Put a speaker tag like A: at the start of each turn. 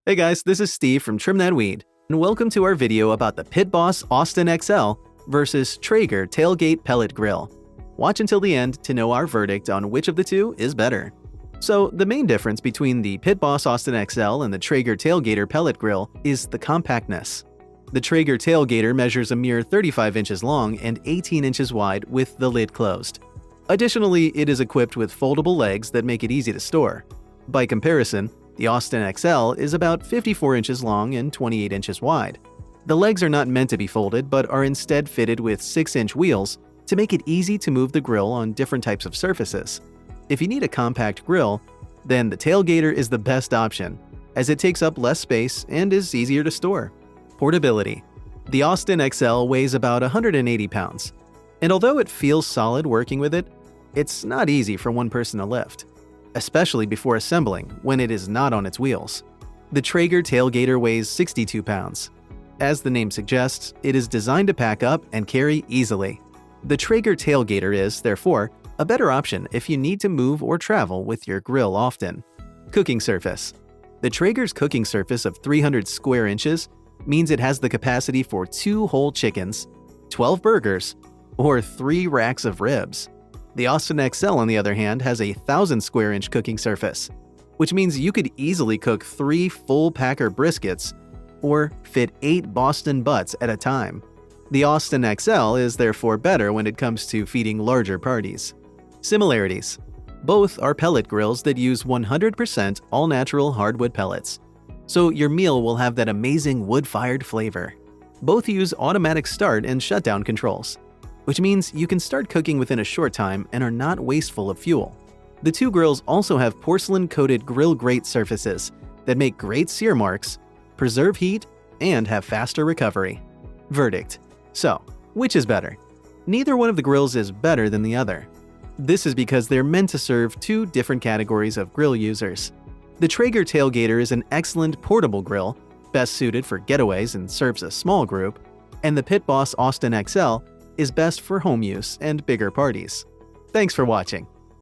A: Hey guys, this is Steve from Trim That Weed, and welcome to our video about the Pit Boss Austin XL versus Traeger Tailgate Pellet Grill. Watch until the end to know our verdict on which of the two is better. So, the main difference between the Pit Boss Austin XL and the Traeger Tailgater Pellet Grill is the compactness. The Traeger Tailgater measures a mere 35 inches long and 18 inches wide with the lid closed. Additionally, it is equipped with foldable legs that make it easy to store. By comparison, the Austin XL is about 54 inches long and 28 inches wide. The legs are not meant to be folded, but are instead fitted with 6-inch wheels to make it easy to move the grill on different types of surfaces. If you need a compact grill, then the Tailgater is the best option, as it takes up less space and is easier to store. Portability. The Austin XL weighs about 180 pounds, and although it feels solid working with it, it's not easy for one person to lift, especially before assembling when it is not on its wheels. The Traeger Tailgater weighs 62 pounds. As the name suggests, it is designed to pack up and carry easily. The Traeger Tailgater is, therefore, a better option if you need to move or travel with your grill often. Cooking surface. The Traeger's cooking surface of 300 square inches means it has the capacity for 2 whole chickens, 12 burgers, or 3 racks of ribs. The Austin XL, on the other hand, has a 1,000 square inch cooking surface, which means you could easily cook 3 full packer briskets or fit 8 Boston butts at a time. The Austin XL is therefore better when it comes to feeding larger parties. Similarities. Both are pellet grills that use 100% all-natural hardwood pellets, so your meal will have that amazing wood-fired flavor. Both use automatic start and shutdown controls, which means you can start cooking within a short time and are not wasteful of fuel. The two grills also have porcelain-coated grill grate surfaces that make great sear marks, preserve heat, and have faster recovery. Verdict. So, which is better? Neither one of the grills is better than the other. This is because they're meant to serve two different categories of grill users. The Traeger Tailgater is an excellent portable grill, best suited for getaways and serves a small group, and the Pit Boss Austin XL is best for home use and bigger parties. Thanks for watching.